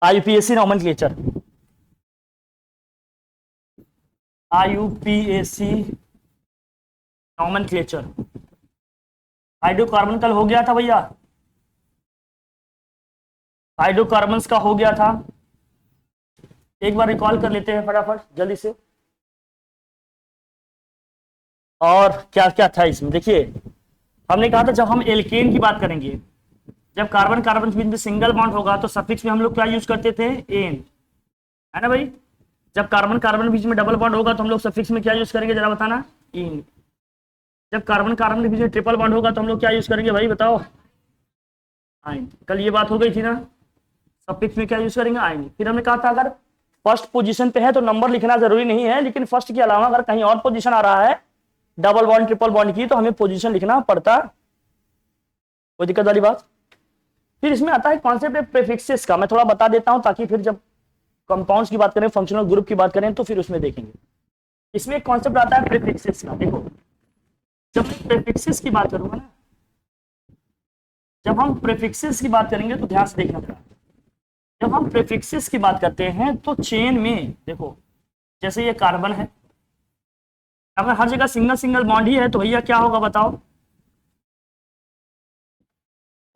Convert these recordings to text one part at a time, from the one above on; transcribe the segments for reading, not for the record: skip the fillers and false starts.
IUPAC nomenclature, IUPAC nomenclature. Hydrocarbon कल हो गया था भैया, हाइड्रोकार्बन्स का हो गया था, एक बार रिकॉल कर लेते हैं फटाफट जल्दी से। और क्या क्या था इसमें, देखिए हमने कहा था जब हम एल्केन की बात करेंगे, जब कार्बन कार्बन के बीच में सिंगल बॉन्ड होगा तो सफिक्स में हम लोग क्या यूज करते थे, एन, है ना भाई। जब कार्बन कार्बन के बीच में डबल बॉन्ड होगा तो हम लोग सफिक्स में क्या यूज करेंगे, जरा बताना, इन। जब कार्बन कार्बन के बीच में ट्रिपल बॉन्ड होगा तो हम लोग क्या यूज करेंगे भाई, बताओ, आइन। कल ये बात हो गई थी ना, सफिक्स में क्या यूज करेंगे, आइन। फिर हमने कहा था अगर फर्स्ट पोजीशन पे है तो नंबर लिखना जरूरी नहीं है, लेकिन फर्स्ट के अलावा अगर कहीं और पोजीशन आ रहा है डबल बॉन्ड ट्रिपल बॉन्ड की, तो हमें पोजीशन लिखना पड़ता, कोई दिक्कत वाली बात। फिर इसमें आता है कॉन्सेप्ट प्रीफिक्सेस का, मैं थोड़ा बता देता हूं ताकि फिर जब कंपाउंड्स की बात करें, फंक्शनल ग्रुप की बात करें, तो फिर उसमें देखेंगे। इसमें एक कॉन्सेप्ट आता है प्रीफिक्सेस का। देखो जब मैं प्रीफिक्सेस की बात करूंगा ना, जब हम प्रीफिक्सेस की बात करेंगे तो ध्यान से देखना जरा। जब हम प्रीफिक्सेस की बात करते हैं तो चेन में देखो, जैसे ये कार्बन है, अगर हर जगह सिंगल सिंगल बॉन्ड ही है तो भैया क्या होगा बताओ,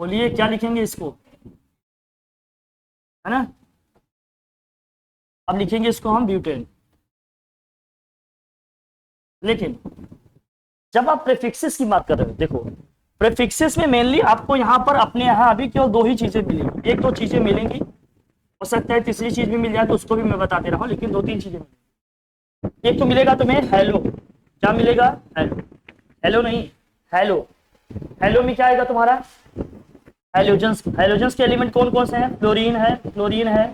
बोलिए क्या लिखेंगे इसको, है ना। अब लिखेंगे इसको हम ब्यूटेन। लेकिन जब आप प्रीफिक्सेस की बात कर रहे हो, देखो प्रीफिक्सेस में मेनली आपको यहाँ पर अपने यहाँ अभी केवल दो ही चीजें मिलेंगी, एक दो चीजें मिलेंगी, हो सकता है तीसरी चीज भी मिल जाए तो उसको भी मैं बता दे रहा हूँ, लेकिन दो तीन चीजें मिलेंगी। एक तो मिलेगा तुम्हें हेलो, क्या मिलेगा, हेलो, हेलो नहीं, हेलो। हेलो में क्या आएगा तुम्हारा, हेलोजन्स। हेलोजन्स के एलिमेंट कौन कौन से हैं, फ्लोरीन है, फ्लोरीन है,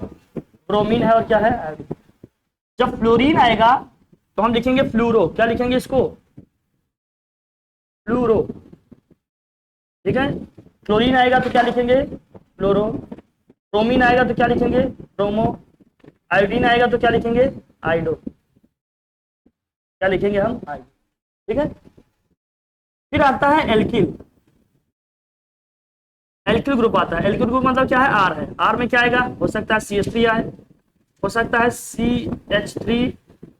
ब्रोमीन है, और क्या है, आयोडीन। जब फ्लोरीन आएगा तो हम लिखेंगे फ्लूरो, क्या लिखेंगे इसको, फ्लूरो, ठीक है। क्लोरीन आएगा तो क्या लिखेंगे, फ्लोरो। ब्रोमीन आएगा तो क्या लिखेंगे, ब्रोमो। आयोडीन आएगा तो क्या लिखेंगे, आइडो, क्या लिखेंगे हम, आइडो, ठीक है। फिर आता है एल्किल, एल्किल ग्रुप आता है। एल्किल ग्रुप मतलब क्या है, आर है। आर में क्या आएगा, हो सकता है CH3 आए, हो सकता है CH3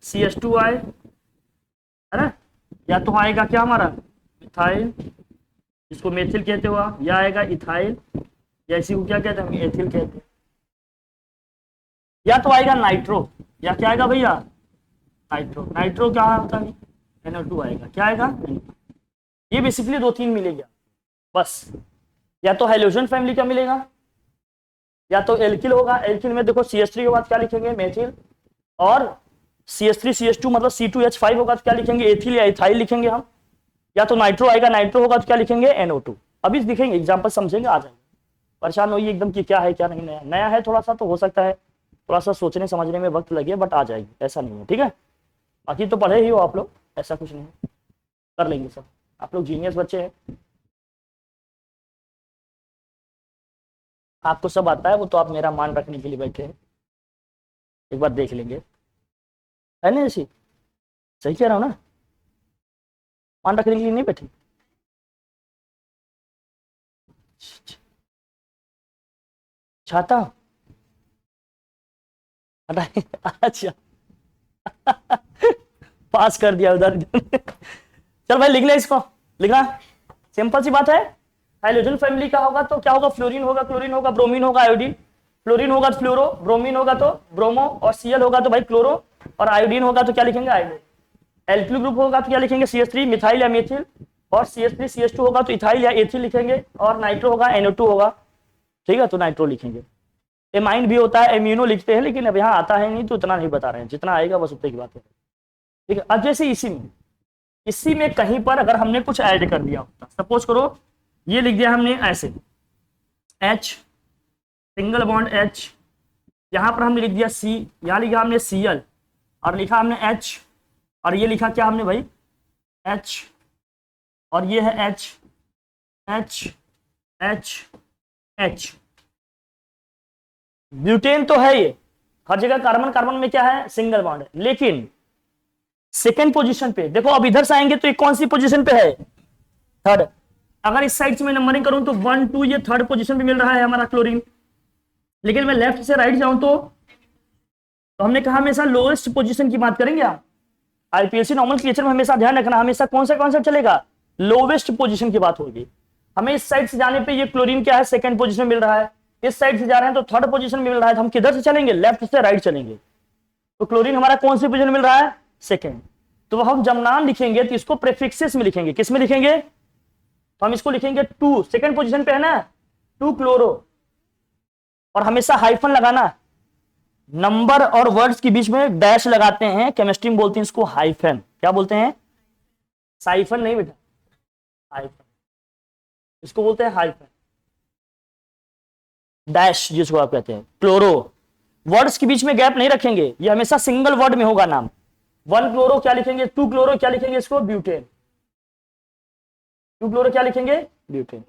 CH2 आए, है ना, या तो आएगा क्या हमारा मिथाइल, जिसको मेथिल कहते हो आप, या आएगा इथाइल, या इसी को क्या कहते हैं, हम एथिल कहते हैं, या तो आएगा नाइट्रो, या क्या आएगा भैया, नाइट्रो। नाइट्रो क्या होता है, NO2 आएगा, क्या आएगा, ये बेसिकली दो तीन मिलेगा बस। या तो हाइड्रोजन फैमिली का मिलेगा, या तो एल्किल होगा। एल्किल में देखो CH3 के बाद क्या लिखेंगे, मेथिल, और CH3 CH2 मतलब C2H5 होगा तो क्या लिखेंगे, एथिल या इथाइल लिखेंगे हम। या तो नाइट्रो आएगा, नाइट्रो होगा तो क्या लिखेंगे, NO2। अभी दिखेंगे एग्जाम्पल समझेंगे, आ जाएंगे, परेशान होइए एकदम कि क्या है क्या नहीं, नया नया है थोड़ा सा, तो हो सकता है थोड़ा सा सोचने समझने में वक्त लगे, बट आ जाएगी, ऐसा नहीं है, ठीक है। बाकी तो पढ़े ही हो आप लोग, ऐसा कुछ नहीं है, कर लेंगे सब, आप लोग जीनियस बच्चे हैं, आपको सब आता है, वो तो आप मेरा मान रखने के लिए बैठे हैं, एक बार देख लेंगे, है ना, ऐसी सही कह रहा हूँ ना, मान रखने के लिए नहीं बैठे। छाता अच्छा पास कर दिया उधर चल भाई लिख ले इसको, लिखा, सिंपल सी बात है। हाइड्रोजन फैमिली का होगा तो क्या होगा, फ्लोरीन होगा, क्लोरीन होगा, ब्रोमीन होगा, आयोडीन। फ्लोरीन होगा तो फ्लोरो, ब्रोमीन होगा तो ब्रोमो, और Cl होगा तो भाई क्लोरो, और आयोडीन होगा तो क्या लिखेंगे, आयोडो। एल्किल ग्रुप होगा तो क्या लिखेंगे, CH3 मिथाइल या मेथिल, और CH3 CH2 होगा तो इथाइल या एथिल लिखेंगे, और नाइट्रो होगा NO2 होगा, ठीक है, तो नाइट्रो लिखेंगे। एमाइन भी होता है, एम्यूनो लिखते हैं, लेकिन अब यहाँ आता है नहीं तो उतना नहीं बता रहे हैं, जितना आएगा बस उतने की बात है, ठीक है। अब जैसे इसी में कहीं पर अगर हमने कुछ ऐड कर दिया होता, सपोज करो ये लिख दिया हमने ऐसे, H सिंगल बॉन्ड H, यहां पर हमने लिख दिया C, यहां लिखा हमने Cl, और लिखा हमने H, और ये लिखा क्या हमने भाई, H, और ये है H H H H। Butane तो है ये, हर जगह कार्बन कार्बन में क्या है, सिंगल बॉन्ड है, लेकिन सेकेंड पोजीशन पे देखो, अब इधर से आएंगे तो ये कौन सी पोजीशन पे है, थर्ड। अगर इस साइड से मैं नंबरिंग करूं तो 1 2, ये थर्ड पोजीशन पे मिल रहा है हमारा क्लोरीन, लेकिन मैं लेफ्ट से राइट जाऊं तो हमने कहा हमेशा लोएस्ट पोजीशन की बात करेंगे आप। आईपीएससी नॉमेनक्लेचर में हमेशा ध्यान रखना, हमेशा कौन सा कॉन्सेप्ट चलेगा, लोवेस्ट पोजीशन की बात होगी। हमें इस साइड से जाने पे ये क्लोरीन क्या है, सेकंड पोजीशन मिल रहा है, इस साइड से जा रहे हैं तो थर्ड पोजीशन मिल रहा है, तो हम किधर से चलेंगे, लेफ्ट से राइट चलेंगे। तो क्लोरीन हमारा कौन सी पोजीशन मिल रहा है, सेकंड। तो हम जब नाम लिखेंगे तो इसको प्रेफिक्सेस में लिखेंगे, किस में लिखेंगे, तो हम इसको लिखेंगे टू, सेकंड पोजीशन पे है ना, टू क्लोरो, और हमेशा हाइफन लगाना, नंबर और वर्ड्स के बीच में डैश लगाते हैं, केमिस्ट्री में बोलते हैं इसको हाइफन। क्या बोलते हैं, साइफन नहीं बेटा, हाइफन, इसको बोलते हैं हाइफन, डैश जिसको आप कहते हैं। क्लोरो, वर्ड्स के बीच में गैप नहीं रखेंगे, ये हमेशा सिंगल वर्ड में होगा नाम। वन क्लोरो क्या लिखेंगे, टू क्लोरो क्या लिखेंगे, इसको ब्यूटेन, टू क्लोरो क्या लिखेंगे, ब्यूटेन,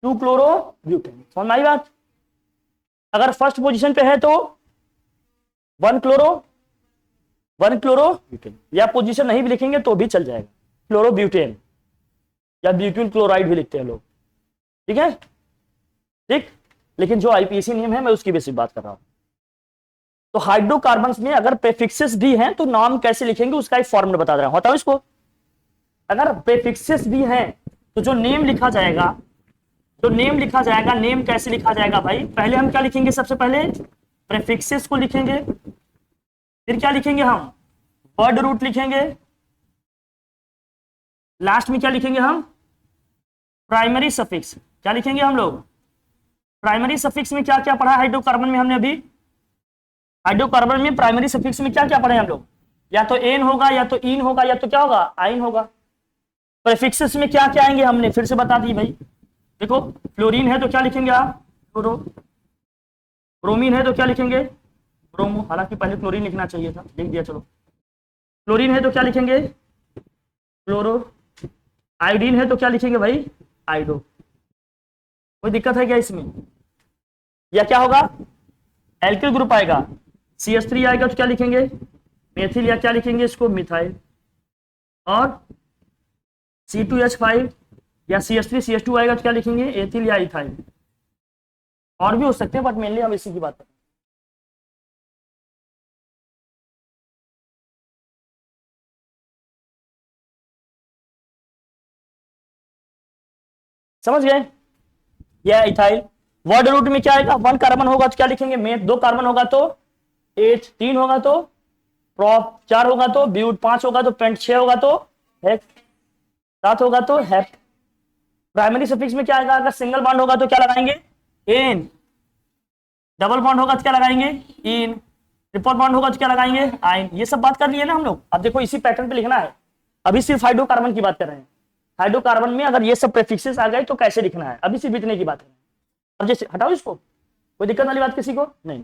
टू क्लोरो ब्यूटेन। समझ में आई बात। अगर फर्स्ट पोजीशन पे है तो वन क्लोरो ब्यूटेन, या पोजीशन नहीं भी लिखेंगे तो भी चल जाएगा, क्लोरो ब्यूटेन या ब्यूटेन क्लोराइड भी लिखते हैं लोग, ठीक है, ठीक। लेकिन जो आईपीएससी नियम है मैं उसकी बेसिस बात कर रहा हूं। तो हाइड्रोकार्बन्स में अगर प्रेफिक्सेस भी हैं तो नाम कैसे लिखेंगे उसका एक फॉर्मूला बता रहा हूं, बताओ इसको। अगर प्रेफिक्सेस भी हैं तो जो नेम लिखा जाएगा, नेम कैसे लिखा जाएगा भाई, पहले हम क्या लिखेंगे, सबसे पहले प्रेफिक्सेस को लिखेंगे, फिर क्या लिखेंगे हम, वर्ड रूट लिखेंगे, लास्ट में क्या लिखेंगे हम, प्राइमरी सफिक्स। क्या लिखेंगे हम लोग, प्राइमरी सफिक्स में क्या क्या पढ़ा हाइड्रोकार्बन में हमने अभी, हाइड्रोकार्बन में प्राइमरी सफिक्स में क्या क्या पढ़े हम लोग, या तो एन होगा, या तो इन होगा, या तो क्या होगा, आइन होगा। प्रेफिक्सेस में क्या क्या आएंगे हमने फिर से बता दी भाई। देखो फ्लोरीन है तो क्या लिखेंगे आप, फ्लोरो, ब्रोमीन है तो क्या लिखेंगे, ब्रोमो, हालांकि पहले क्लोरीन लिखना चाहिए था, लिख दिया चलो। क्लोरीन है तो क्या लिखेंगे, क्लोरो, आयोडीन है तो क्या लिखेंगे भाई, आयोडो। कोई दिक्कत है क्या इसमें, या क्या होगा, एल्किल ग्रुप आएगा, CH3 आएगा तो क्या लिखेंगे, मेथिल, या क्या लिखेंगे इसको, मिथाइल, और C2H5 या CH3 CH2 आएगा तो क्या लिखेंगे, एथिल या इथाइल। और भी हो सकते हैं बट मेनली हम इसी की बात करें। समझ गए, यह इथाइल। वर्ड रूट में क्या आएगा, वन कार्बन होगा तो क्या लिखेंगे, मेथ, दो कार्बन होगा तो एच, तीन होगा तो प्रॉप, चार होगा तो ब्यूट, पांच होगा तो पेंट, छह होगा तो हेक्स, सात होगा तो हेप्ट। प्राइमरी सफिक्स में क्या आएगा, अगर सिंगल बॉन्ड होगा तो क्या लगाएंगे, एन, डबल बॉन्ड होगा तो क्या लगाएंगे, इन, ट्रिपल बॉन्ड होगा तो क्या लगाएंगे, आइन। ये सब बात कर लिए ना हम लोग। अब देखो इसी पैटर्न पे लिखना है, अभी सिर्फ हाइड्रोकार्बन की बात कर रहे हैं। हाइड्रोकार्बन में अगर ये सब प्रेफिक्सेस आ गए तो कैसे लिखना है, अभी सिर्फ इतने की बात है। अब जैसे हटाओ इसको, कोई दिक्कत वाली बात किसी को नहीं।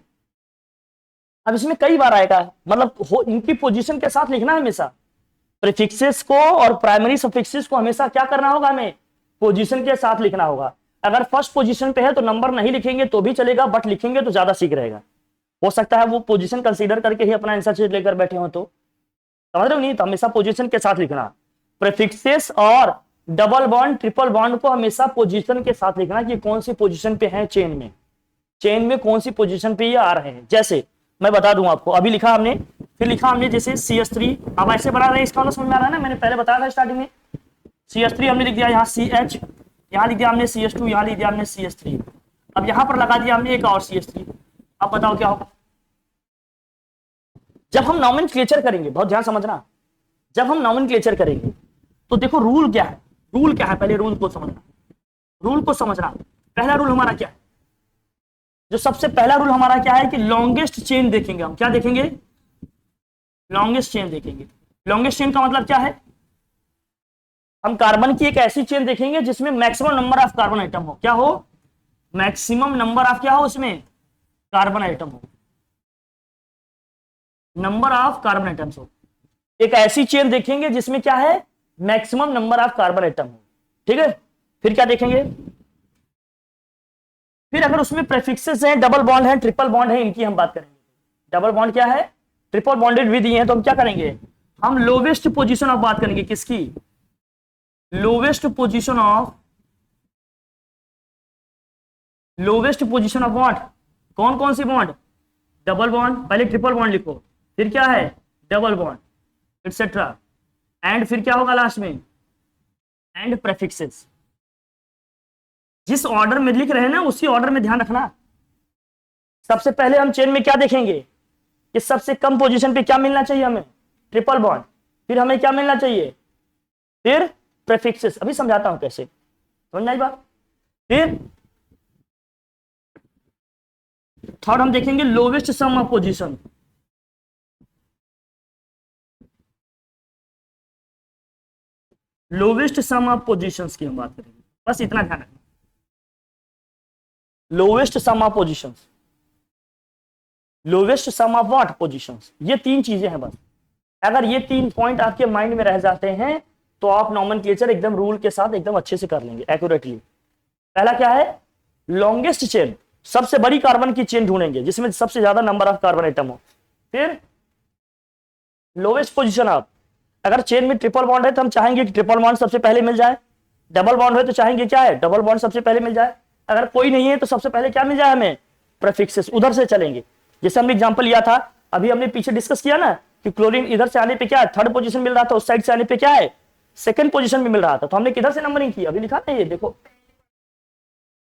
अब इसमें कई बार आएगा, मतलब इनकी पोजीशन के साथ लिखना है हमेशा, प्रीफिक्सेस को और प्राइमरी सफिक्सेस को हमेशा क्या करना होगा, हमें पोजीशन के साथ लिखना होगा। अगर फर्स्ट पोजीशन पे है तो नंबर नहीं लिखेंगे तो भी चलेगा, बट लिखेंगे तो ज्यादा सीख रहेगा। हो सकता है वो पोजीशन कंसीडर करके ही अपना आंसर शीट लेकर बैठे हो, तो समझ रहे हो नहीं, तो हमेशा पोजीशन के साथ लिखना। प्रीफिक्सेस और डबल बॉन्ड, ट्रिपल बॉन्ड को हमेशा पोजीशन के साथ लिखना कि कौन सी पोजीशन पे है चेन में कौन सी पोजीशन पे ये आ रहे हैं। जैसे मैं बता दूं आपको, अभी लिखा हमने, फिर लिखा हमने जैसे CH3, अब ऐसे बना रहे हैं, इसका मतलब समझ में आ रहा है ना, मैंने पहले बताया था स्टार्टिंग में। CH3 हमने लिख दिया, यहाँ CH, यहाँ लिख दिया हमने CH2, यहाँ लिख दिया हमने CH3। अब यहाँ पर लगा दिया हमने एक और CH3। अब बताओ क्या होगा, जब हम नॉमेनक्लेचर करेंगे, बहुत ध्यान समझना, जब हम नॉमेनक्लेचर करेंगे तो देखो रूल क्या है, रूल क्या है, पहले रूल को समझना, रूल को समझना। पहला रूल हमारा क्या है, जो सबसे पहला रूल हमारा क्या है कि लॉन्गेस्ट चेन देखेंगे हम। क्या देखेंगे, लॉन्गेस्ट चेन देखेंगे। लॉन्गेस्ट चेन का मतलब क्या है, हम कार्बन की एक ऐसी चेन देखेंगे जिसमें maximum number of carbon atom हो। क्या हो, मैक्सिमम नंबर ऑफ क्या हो, उसमें कार्बन आइटम हो, नंबर ऑफ कार्बन आइटम्स हो। एक ऐसी चेन देखेंगे जिसमें क्या है, maximum number of carbon atom हो, ठीक है। फिर क्या देखेंगे, फिर अगर उसमें प्रेफिक्सेस हैं, डबल बॉन्ड है, ट्रिपल बॉन्ड है, इनकी हम बात करेंगे। डबल बॉन्ड क्या है, ट्रिपल बॉन्डेड भी दिए हैं, तो हम क्या करेंगे, हम लोवेस्ट पोजीशन ऑफ बात करेंगे। किसकी, lowest position of lowest position of bond, कौन कौन सी बॉन्ड, डबल बॉन्ड, पहले ट्रिपल बॉन्ड लिखो, फिर क्या है डबल बॉन्ड एटसेट्रा, एंड फिर क्या होगा लास्ट में एंड प्रेफिक्सेस। जिस ऑर्डर में लिख रहे हैं ना उसी ऑर्डर में ध्यान रखना। सबसे पहले हम चेन में क्या देखेंगे कि सबसे कम पोजीशन पे क्या मिलना चाहिए हमें, ट्रिपल बॉन्ड, फिर हमें क्या मिलना चाहिए, फिर प्रेफिक्सेस। अभी समझाता हूं कैसे, समझ में आई बात। फिर थर्ड हम देखेंगे lowest sum of position, lowest sum of positions की हम बात करेंगे, बस इतना ध्यान रखना, lowest sum of positions, lowest sum of what positions, ये तीन चीजें हैं बस। अगर ये तीन पॉइंट आपके माइंड में रह जाते हैं तो आप नॉमेनक्लेचर एकदम रूल के साथ एकदम अच्छे से कर लेंगे एक्यूरेटली। पहला क्या है, लॉन्गेस्ट चेन, सबसे बड़ी कार्बन की चेन ढूंढेंगे जिसमें सबसे ज्यादा नंबर ऑफ कार्बन एटम हो। फिर लोवेस्ट पोजीशन ऑफ, अगर चेन में ट्रिपल बॉन्ड है तो हम चाहेंगे कि ट्रिपल बॉन्ड सबसे पहले मिल जाए, डबल बॉन्ड है तो चाहेंगे क्या है डबल बॉन्ड सबसे पहले मिल जाए, अगर कोई नहीं है तो सबसे पहले क्या मिल जाए हमें प्रीफिक्सेस, उधर से चलेंगे। जैसे हमने एग्जांपल लिया था अभी, हमने पीछे डिस्कस किया ना कि क्लोरीन इधर से आने पे क्या है थर्ड पोजीशन मिल रहा था, उस साइड से आने पे क्या है सेकंड पोजीशन में मिल रहा था, तो हमने किधर से नंबरिंग की अभी लिखा था, ये देखो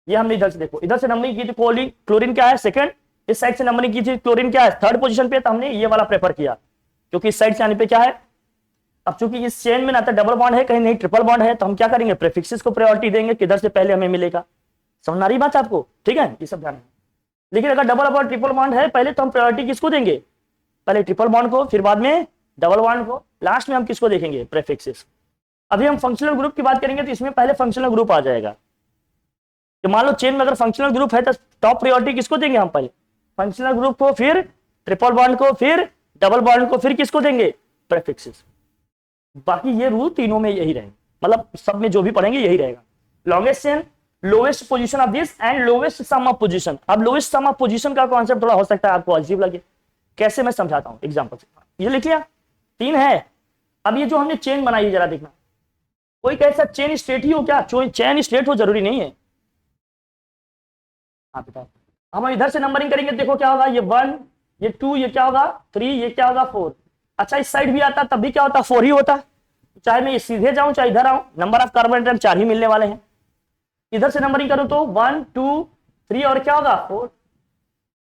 ये हमने इधर से, देखो इधर से नंबरिंग की थी क्लोरीन क्या है सेकंड, इस साइड से नंबरिंग की थी क्लोरीन क्या है थर्ड पोजीशन पे, तो हमने ये वाला प्रेफर किया क्योंकि इस साइड से आने पे क्या है। अब चूंकि इस चेन में ना तो डबल बॉन्ड है कहीं नहीं ट्रिपल बॉन्ड है, तो हम क्या करेंगे प्रीफिक्सेस को प्रायोरिटी देंगे, किधर से पहले हमें मिलेगा। समझ आ रही बात आपको, ठीक है ये सब ध्यान। लेकिन अगर डबल और ट्रिपल बॉन्ड है पहले तो हम प्रायोरिटी किसको देंगे, पहले ट्रिपल बॉन्ड को, फिर बाद में डबल बॉन्ड को, लास्ट में हम किसको देखेंगे प्रीफिक्सेस। अभी हम फंक्शनल ग्रुप की बात करेंगे तो इसमें पहले फंक्शनल ग्रुप आ जाएगा कि मान लो चेन में अगर फंक्शनल ग्रुप है तो टॉप प्रायोरिटी किसको देंगे हम, पहले फंक्शनल ग्रुप को, फिर ट्रिपल बॉन्ड को, फिर डबल बॉन्ड को, फिर किसको देंगे प्रीफिक्सेस। बाकी ये रूल तीनों में यही रहेगा, मतलब सब में जो भी पढ़ेंगे यही रहेगा। Longest chain, lowest position of this and lowest sum of position. अब लोवेस्ट सम ऑफ पोजीशन का कॉन्सेप्ट थोड़ा हो सकता है आपको अजीब लगे, कैसे मैं समझाता हूं एग्जांपल से। ये लिख लिया तीन है। अब ये जो हमने चेन बनाई है जरा देखना, कोई कैसा चेन स्ट्रेट ही हो क्या, चेन स्ट्रेट हो जरूरी नहीं है। आप बताओ, हम इधर से नंबरिंग करेंगे देखो क्या होगा, ये 1 ये 2 ये क्या होगा 3 ये क्या होगा 4। अच्छा इस साइड भी आता तब भी क्या होता 4 ही होता, चाहे मैं सीधे जाऊं चाहे इधर आऊं नंबर ऑफ कार्बन एटम 4 ही मिलने वाले हैं। इधर से नंबरिंग करूं तो 1 2 3 और क्या होगा 4,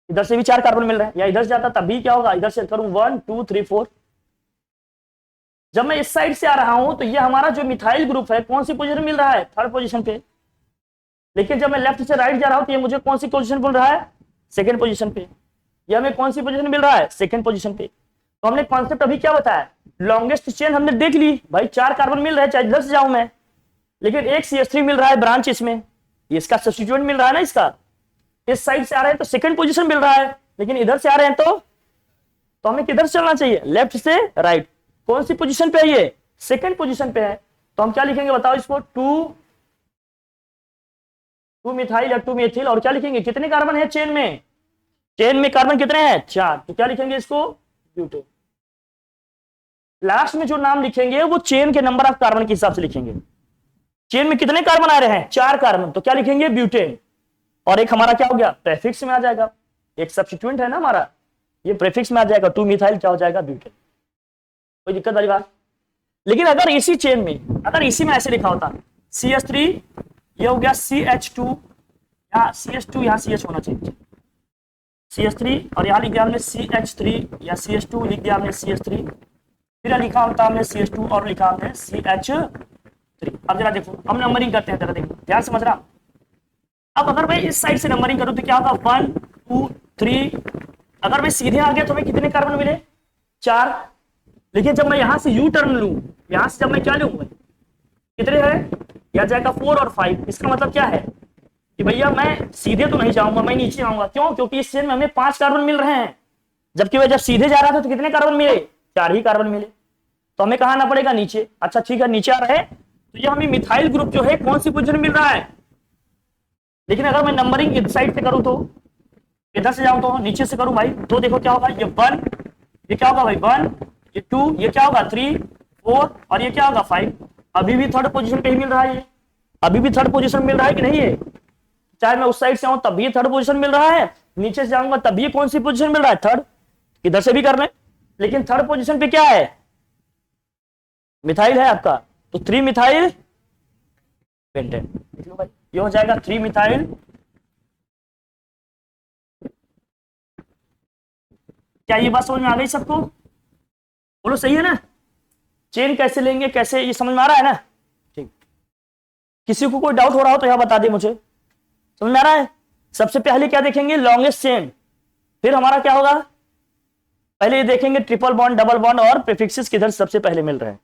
इधर से भी 4 कार्बन मिल रहे हैं, या इधर से जाता तब भी क्या होगा, इधर से करूं 1 2 3 4। जब मैं इस साइड से आ रहा हूं तो ये हमारा जो मिथाइल ग्रुप है कौन सी पोजीशन मिल रहा है थर्ड पोजीशन पे, लेकिन जब मैं लेफ्ट से राइट जा रहा हूं तो ये मुझे कौन सी पोजीशन मिल रहा है सेकंड पोजीशन पे, या हमें कौन सी पोजीशन मिल रहा है सेकंड पोजीशन पे। तो हमने कॉन्सेप्ट अभी क्या बताया, लॉन्गेस्ट चेन हमने देख ली भाई 4 कार्बन मिल रहे हैं चाहे इधर से जाऊं मैं, लेकिन एक CH3 मिल रहा है ब्रांच इसमें, इसका सब्स्टिट्यूएंट मिल रहा है ना, इसका इस साइड से आ रहे हैं तो सेकंड पोजीशन मिल रहा है, लेकिन इधर से आ रहे हैं तो हमें किधर से चलना चाहिए लेफ्ट से राइट। कौन सी पोजीशन पे है ये सेकंड पोजीशन पे है, तो हम क्या लिखेंगे बताओ इसको 2 मिथाइल या 2 मेथिल, और क्या लिखेंगे कितने कार्बन है चेन में कार्बन कितने हैं 4, तो क्या लिखेंगे इसको ब्यूटेन। लास्ट में जो नाम लिखेंगे वो चेन के नंबर ऑफ कार्बन के हिसाब से लिखेंगे, चेन में कितने कार्बन आ रहे हैं 4 कार्बन, तो क्या लिखेंगे ब्यूटेन, और एक हमारा क्या हो गया प्रीफिक्स में आ जाएगा, एक सब्स्टिट्यूएंट है ना हमारा ये प्रीफिक्स में आ जाएगा 2 मिथाइल क्या हो जाएगा ब्यूटेन। कोई दिक्कत वाली बात। लेकिन अगर इसी चेन में अगर इसी में ऐसे लिखा होता CH3 ये हो गया CH2, यहाँ CH2 यहाँ CH होना चाहिए CH3, और यहाँ लिख दिया हमने CH3 या CH2 लिख दिया हमने CH3, फिर लिखा होता हमने CH2 और लिखा हमने CH3। अब जरा देखो हम नंबरिंग करते हैं, जरा देखो ध्यान समझ रहा। अब अगर मैं इस साइड से नंबरिंग करूं तो क्या होगा 1 2 3, अगर मैं सीधे आ गया तो मैं कितने कार्बन मिले 4, लेकिन जब मैं यहां से यू टर्न लूं, यहां से जब मैं क्या लूं कितने हैं या जाएगा 4 और 5। इसका मतलब क्या है कि भैया मैं सीधे तो नहीं जाऊंगा, मैं नीचे आऊंगा, क्यों, क्योंकि इस चेन में हमें 5 कार्बन मिल रहे हैं, जबकि मैं जब सीधे जा रहा था तो कितने कार्बन मिले 4 ही कार्बन मिले, तो हमें कहां आना पड़ेगा नीचे। अच्छा ठीक है नीचे आ रहे हैं तो ये हमें मिथाइल ग्रुप जो है कौन सी पोजीशन मिल रहा है, लेकिन अगर मैं नंबरिंग इस साइड से करूं तो इधर से जाऊं तो नीचे से करूं भाई, तो देखो क्या होगा ये 1 ये क्या होगा भाई 1 ये 2 ये क्या होगा 3 4 और ये क्या होगा 5। अभी भी थर्ड पोजीशन पे ही मिल रहा है, ये अभी भी थर्ड पोजीशन मिल रहा है कि नहीं है, चाहे मैं उस साइड से आऊं तब भी थर्ड पोजीशन मिल रहा है, नीचे से जाऊंगा तब भी कौन सी पोजीशन मिल रहा है, थर्ड। इधर से भी कर लें, लेकिन थर्ड पोजीशन पे क्या है, मिथाइल है आपका, तो 3 मिथाइल पेंटेन। ये हो जाएगा 3 मिथाइल। क्या ये बात समझ में आ गई सबको, बोलो सही है ना। चेन कैसे लेंगे, कैसे, ये समझ में आ रहा है ना। ठीक, किसी को कोई डाउट हो रहा हो तो यहां बता दे मुझे, समझ में आ रहा है। सबसे पहले क्या देखेंगे, लॉन्गेस्ट चेन, फिर हमारा क्या होगा, पहले ये देखेंगे ट्रिपल बॉन्ड, डबल बॉन्ड और प्रीफिक्सेस किधर सबसे पहले मिल रहे हैं,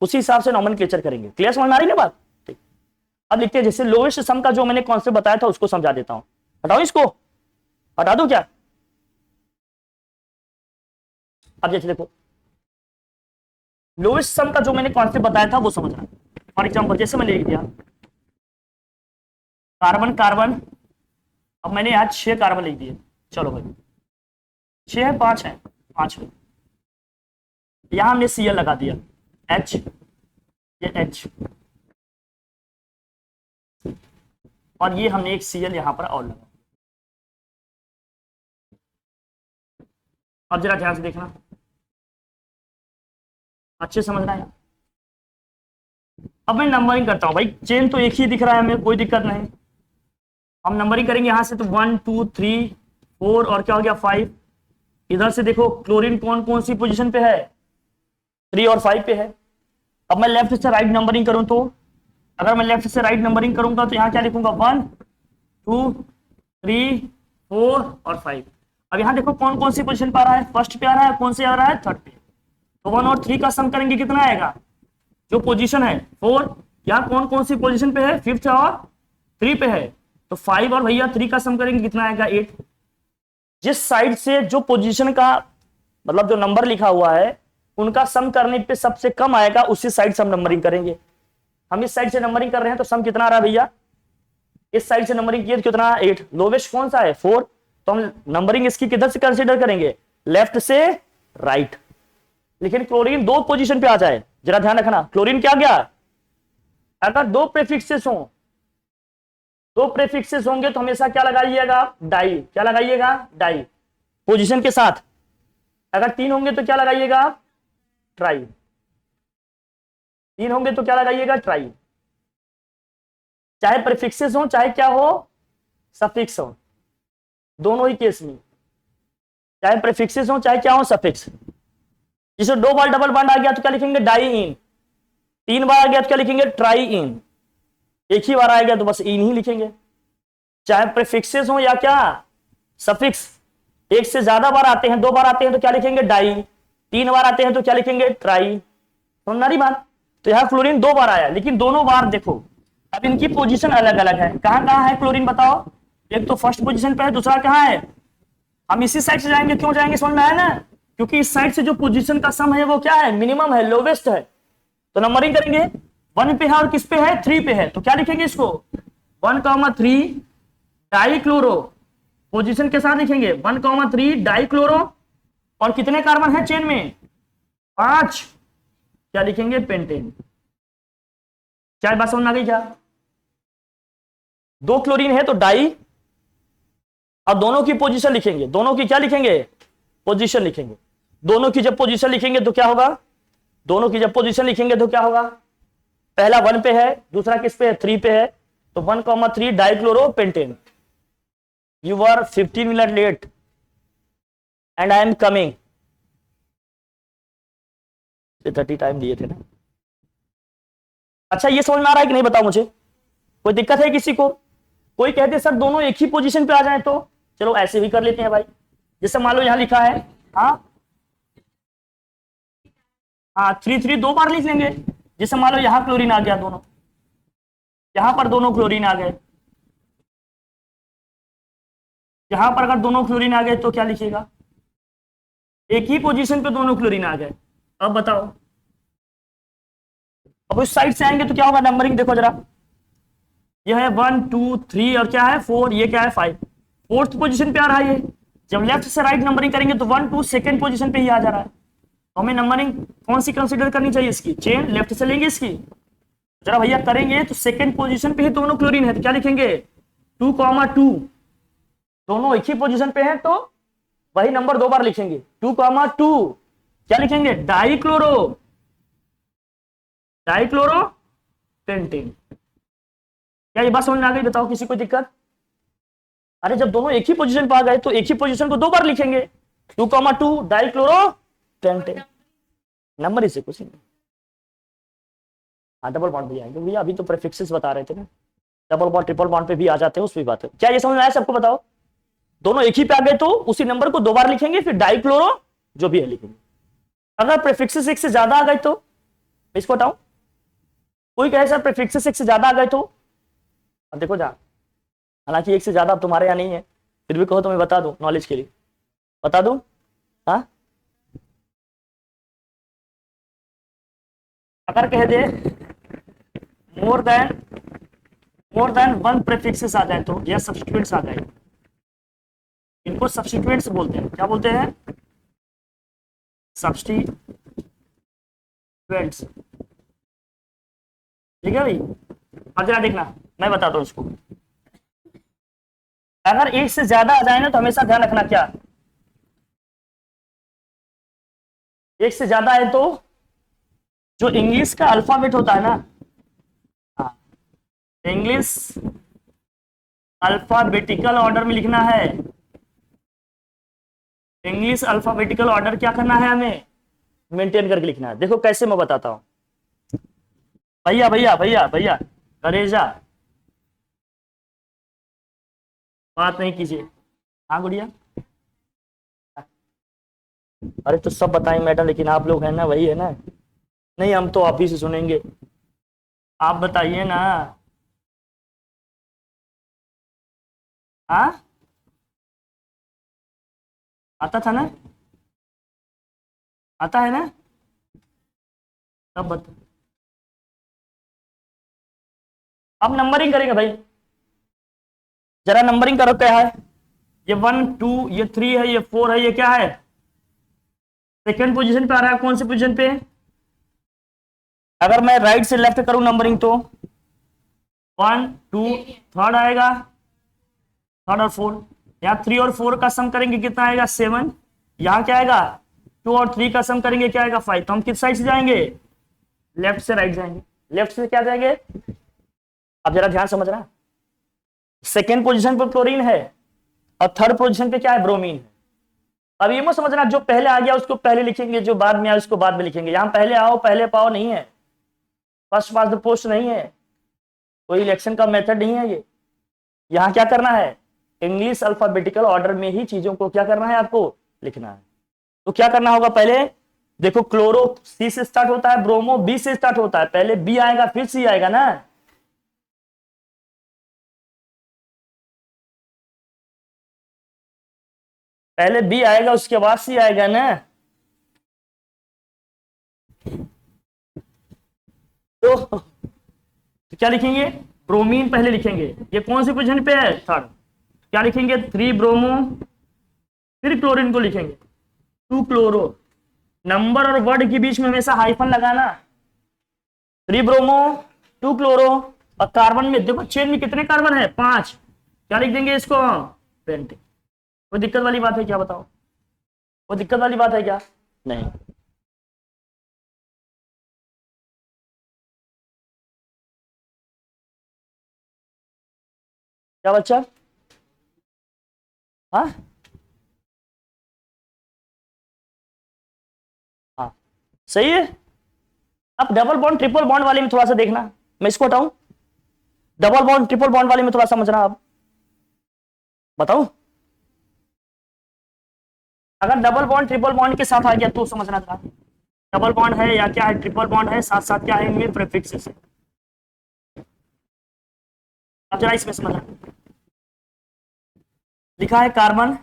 उसी हिसाब से नॉमेनक्लेचर करेंगे। क्लियर, समझ में आ रही है ना बात। ठीक, अब लिखते हैं, जैसे लोएस्ट सम का जो मैंने कॉन्सेप्ट बताया था उसको समझा देता हूं। हटाओ इसको, हटा दो क्या। अब जैसे देखो, लोएस्ट सम का जो मैंने कॉन्सेप्ट बताया था वो समझना। फॉर एग्जाम्पल जैसे मैंने लिख दिया कार्बन कार्बन, अब मैंने यहां 6 कार्बन लिख दिए, चलो भाई 6 है, 5 है, 5 है, यहां हमने Cl लगा दिया, H, ये H, और ये हमने एक Cl यहां पर और लगा। अब जरा ध्यान से देखना, अच्छे समझना है। अब मैं नंबरिंग करता हूं भाई, चेन तो एक ही दिख रहा है हमें, कोई दिक्कत नहीं। हम नंबरिंग करेंगे यहां से, तो 1 2 3 4 और क्या हो गया 5। इधर से देखो क्लोरीन कौन कौन सी पोजीशन पे है, 3 और 5 पे है। अब मैं लेफ्ट से राइट नंबरिंग करूं तो, अगर मैं लेफ्ट से राइट नंबरिंग करूंगा तो यहां क्या लिखूंगा, 1 2 3 4 और 5। अब यहां देखो कौन कौन सी पोजीशन पे आ रहा है, फर्स्ट पे आ रहा है, कौन से आ रहा है, थर्ड पे। तो 1 और 3 का सम करेंगे कितना आएगा, जो पोजीशन है 4, यहाँ कौन कौन सी पोजीशन पे है, 5th और 3 पे है, तो 5 और भैया 3 का सम करेंगे कितना आएगा, 8। जिस साइड से जो पोजीशन का मतलब जो नंबर लिखा हुआ है उनका सम करने पे सबसे कम आएगा, उसी साइड से हम नंबरिंग करेंगे। हम इस साइड से नंबरिंग कर रहे हैं तो सम कितना आ रहा है भैया, इस साइड से नंबरिंग किए तो कितना, 8। लोवेस्ट कौन सा है, 4, तो हम नंबरिंग इसकी किधर से कंसीडर करेंगे, लेफ्ट से राइट। लेकिन क्लोरीन 2 पोजीशन पे आ जाए, जरा ध्यान रखना, क्लोरीन क्या गया, अगर 2 प्रीफिक्सेस हो, 2 प्रीफिक्सेस होंगे तो हमेशा क्या लगाइएगा, डाई। क्या लगाइएगा, डाई पोजीशन के साथ। अगर 3 होंगे तो क्या लगाइएगा, ट्राई। 3 होंगे तो क्या लगाइएगा, ट्राई। चाहे प्रीफिक्सेस हो चाहे क्या हो, सफिक्स हो, दोनों ही केस में, चाहे प्रीफिक्सेस हो चाहे क्या हो, सफिक्स। जिसे 2 बार डबल बॉन्ड आ गया तो क्या लिखेंगे, डाई इन। 3 बार आ गया तो क्या लिखेंगे, ट्राई इन। एक ही बार आ गया तो बस इन ही लिखेंगे। चाहे प्रीफिक्सेस हो या क्या, सफिक्स, एक से ज्यादा बार आते हैं, 2 बार आते हैं तो क्या लिखेंगे, डाई। 3 बार आते हैं तो क्या लिखेंगे, ट्राई। समझ रही बात। तो यहां क्लोरीन 2 बार आया, लेकिन दोनों बार देखो अब इनकी पोजीशन अलग अलग है। कहां कहां है क्लोरीन बताओ, एक तो फर्स्ट पोजीशन पे है, दूसरा कहां है, हम इसी साइड से जाएंगे। क्यों जाएंगे, समझ में आया ना, क्योंकि इस साइड से जो पोजीशन का सम है वो क्या है, मिनिमम है, लोवेस्ट है। तो नंबरिंग करेंगे, 1 पे है और किस पे है, 3 पे है, तो क्या लिखेंगे इसको, 1,3 डाइक्लोरो, पोजीशन के साथ लिखेंगे 1,3 डाइक्लोरो, और कितने कार्बन है चेन में, 5, क्या लिखेंगे, पेंटेन। क्या बात समझ में आ गई क्या, 2 क्लोरीन है तो डाई, और दोनों की पोजीशन लिखेंगे, दोनों की क्या लिखेंगे, पोजीशन लिखेंगे। दोनों की जब पोजीशन लिखेंगे तो क्या होगा, दोनों की जब पोजीशन लिखेंगे तो क्या होगा, पहला 1 पे है, दूसरा किस पे है, 3 पे है, तो 1,3 dichloro pentane. You are 15 minute late and I am coming. 30 time दिए थे ना। अच्छा ये समझ में आ रहा है कि नहीं बताओ मुझे, कोई दिक्कत है किसी को, कोई कहते सर दोनों एक ही पोजीशन पे आ जाए, तो चलो ऐसे भी कर लेते हैं भाई। जैसे मान लो यहां लिखा है, हाँ हाँ 3 3 2 बार लिख लेंगे। जैसे मान लो यहां क्लोरीन आ गया, दोनों यहां पर दोनों क्लोरीन आ गए, यहां पर अगर दोनों क्लोरीन आ गए तो क्या लिखिएगा, एक ही पोजीशन पे दोनों क्लोरीन आ गए। अब बताओ, अब उस साइड से आएंगे तो क्या होगा, नंबरिंग देखो जरा, यह है 1 2 3 और क्या है 4, ये क्या है 5, 4th पोजीशन पे आ रहा है ये। जब लेफ्ट से राइट नंबरिंग करेंगे तो 1 2 सेकंड पोजीशन पे ही आ जा रहा है। तो हमें नंबरिंग कौन सी कंसीडर करनी चाहिए, इसकी चेन लेफ्ट से लेंगे इसकी, जरा भैया करेंगे तो सेकंड पोजीशन पे ही दोनों क्लोरीन है, तो क्या लिखेंगे 2,2 दोनों एक ही पोजीशन पे हैं, तो वही नंबर 2 बार लिखेंगे। 2,2 क्या लिखेंगे? Dichloro pentane. क्या ये बात समझ में आ गई? बताओ किसी को दिक्कत? अरे जब दोनों एक ही पोजीशन पर आ गए तो एक ही पोजीशन को 2 बार लिखेंगे। 2,2 डाइक्लोरो पेंटेन। नंबर इससे कुछ नहीं। हाँ डबल बॉन्ड भी आएंगे भैया, अभी तो प्रीफिक्सेस बता रहे थे ना। डबल बॉन्ड ट्रिपल बॉन्ड पे भी आ जाते हैं, उस भी बात है। क्या ये समझ में आया सबको? बताओ। दोनों एक ही पे आ गए तो उसी नंबर को 2 बार लिखेंगे, फिर डाइक्लोरो जो भी है लिखेंगे। अगर प्रीफिक्सेस एक से ज्यादा आ गए तो इसको हटाओ। कोई कहे सर प्रीफिक्सेस एक से ज्यादा आ गए तो, अब देखो जा, हालांकि एक से ज्यादा तुम्हारे यहाँ नहीं है, फिर भी कहो तो मैं बता दूं, नॉलेज के लिए बता दूं। हाँ अगर कह दे मोर देन 1 प्रीफिक्सेस आ जाए तो, या सब्स्टिट्यूएंट्स आ जाए, इनको सब्स्टिट्यूएंट्स बोलते हैं। क्या बोलते हैं? सब्स्टिट्यूएंट्स। ठीक है भाई। अब जरा देखना, मैं बताता हूं इसको। अगर एक से ज्यादा आ जाए ना तो हमेशा ध्यान रखना, क्या एक से ज्यादा है तो जो इंग्लिश का अल्फाबेट होता है ना, हाँ, इंग्लिश अल्फाबेटिकल ऑर्डर में लिखना है। इंग्लिश अल्फाबेटिकल ऑर्डर क्या करना है? हमें मेंटेन करके लिखना है। देखो कैसे, मैं बताता हूं। भैया भैया भैया भैया करेजा, बात नहीं कीजिए। हाँ गुड़िया। अरे तो सब बताएं मैडम, लेकिन आप लोग हैं ना, वही है ना। नहीं हम तो आप ही से सुनेंगे, आप बताइए ना। हाँ आता था ना, आता है ना, सब बता। अब नंबरिंग करेंगे भाई, जरा नंबरिंग करो। क्या है ये? 1 2, ये 3 है, ये 4 है, ये क्या है? सेकेंड पोजीशन पे आ रहा है। कौन सी पोजीशन पे? अगर मैं राइट से लेफ्ट करूं नंबरिंग तो 1 2 थर्ड आएगा, थर्ड और फोर्थ। यहाँ 3 और 4 का सम करेंगे कितना आएगा? 7। यहाँ क्या आएगा? 2 और 3 का सम करेंगे क्या आएगा? 5। तो हम किस साइड से जाएंगे? लेफ्ट से राइट जाएंगे। लेफ्ट से क्या जाएंगे? अब जरा ध्यान समझना, सेकेंड पोजीशन पर क्लोरीन है और थर्ड पोजीशन पे क्या है? ब्रोमीन है। अब ये मत समझना जो पहले आ गया उसको पहले लिखेंगे, जो बाद में आया उसको बाद में लिखेंगे। यहां पहले आओ पहले पाओ नहीं है, फर्स्ट पास द पोस्ट नहीं है, कोई इलेक्शन का मेथड नहीं है ये। यहां क्या करना है? इंग्लिश अल्फाबेटिकल ऑर्डर में ही चीजों को क्या करना है? आपको लिखना है। तो क्या करना होगा? पहले देखो, क्लोरो सी से स्टार्ट होता है, ब्रोमो बी से स्टार्ट होता है। पहले बी आएगा फिर सी आएगा ना। पहले बी आएगा उसके बाद सी आएगा ना। तो क्या लिखेंगे? ब्रोमीन पहले लिखेंगे। ये कौन सी पोजीशन पे है? थर्ड। क्या लिखेंगे? 3 ब्रोमो, फिर क्लोरीन को लिखेंगे 2 क्लोरो। नंबर और वर्ड के बीच में हमेशा हाइफन लगाना। 3 ब्रोमो 2 क्लोरो। और कार्बन में देखो, चेन में कितने कार्बन है? 5। क्या लिख देंगे इसको? पेंटेन। कोई दिक्कत वाली बात है क्या? बताओ, कोई दिक्कत वाली बात है क्या? नहीं। क्या बच्चा? हाँ हाँ सही है। अब डबल बॉन्ड ट्रिपल बॉन्ड वाले में थोड़ा सा देखना, मैं इसको हटाऊं। डबल बॉन्ड ट्रिपल बॉन्ड वाले में थोड़ा समझना। आप बताऊं, अगर डबल बॉन्ड ट्रिपल बॉन्ड के साथ आ गया तो समझना था। डबल बॉन्ड है या क्या है? ट्रिपल बॉन्ड है, साथ साथ क्या है? इनमें प्रीफिक्सेस है। अब जरा इसमें समझना, लिखा है carbon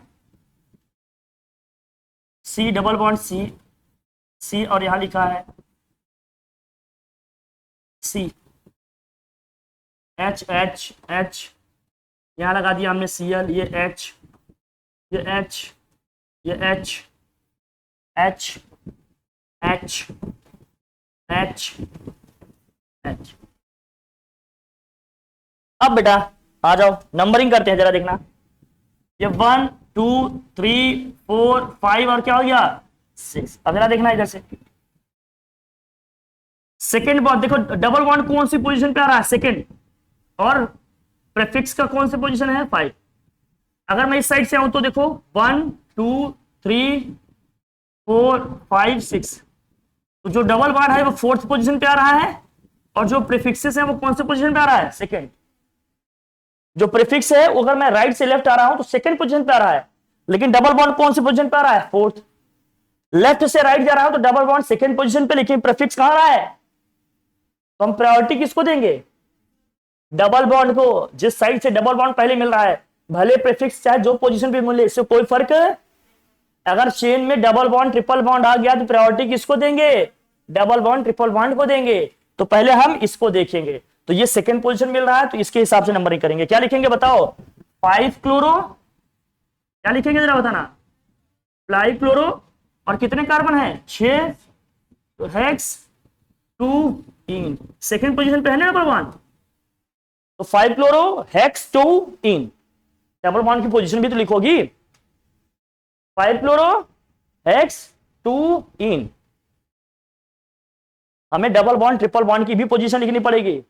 C double bond C C, और यहां लिखा है सी एच एच एच, यहां लगा दिया हमने सी एल। ये एच, ये एच, ये H H H H H. अब बेटा आ जाओ नंबरिंग करते हैं, जरा देखना। ये 1 2 3 4 5 और क्या हो गया 6। अब जरा देखना इधर से, सेकेंड बॉन्ड देखो, डबल बॉन्ड कौन सी पोजीशन पे आ रहा है, सेकेंड, और प्रेफिक्स का कौन सी पोजीशन है 5। अगर मैं इस साइड से आऊं तो देखो 1 2 3 4 5 6, तो जो डबल बॉन्ड है वो फोर्थ पोजीशन पे आ रहा है, और जो प्रीफिक्सेस है वो कौन से पोजीशन पे आ रहा है, सेकंड। जो प्रीफिक्स है वो अगर मैं राइट से लेफ्ट आ रहा हूं तो सेकंड पोजीशन पे आ रहा है, लेकिन डबल बॉन्ड कौन से पोजीशन पे आ रहा है, फोर्थ। लेफ्ट से राइट जा रहा हूं तो डबल बॉन्ड सेकंड पोजीशन पे, लेकिन प्रीफिक्स कहां रहा है, तो हम प्रायोरिटी किसको देंगे, डबल बॉन्ड को। जिस साइड से डबल बॉन्ड पहले मिल रहा है, भले प्रीफिक्स चाहे जो पोजीशन पे मिले, इससे कोई फर्क। अगर चेन में डबल बॉन्ड ट्रिपल बॉन्ड आ गया तो प्रायोरिटी किसको देंगे, डबल बॉन्ड ट्रिपल बॉन्ड को देंगे। तो पहले हम इसको देखेंगे, तो ये सेकंड पोजीशन मिल रहा है, तो इसके हिसाब से नंबरिंग करेंगे। क्या लिखेंगे बताओ, 5 क्लोरो, क्या लिखेंगे जरा बताना, 5 क्लोरो, और कितने कार्बन है 6, तो हेक्स 2 इन, सेकंड पोजीशन पे है ना डबल बॉन्ड, तो 5 क्लोरो हेक्स 2 इन, डबल बॉन्ड की पोजीशन भी तो लिखोगी, 5 क्लोरो हेक्स 2 इन। हमें डबल बॉन्ड ट्रिपल बॉन्ड की भी पोजीशन लिखनी पड़ेगी,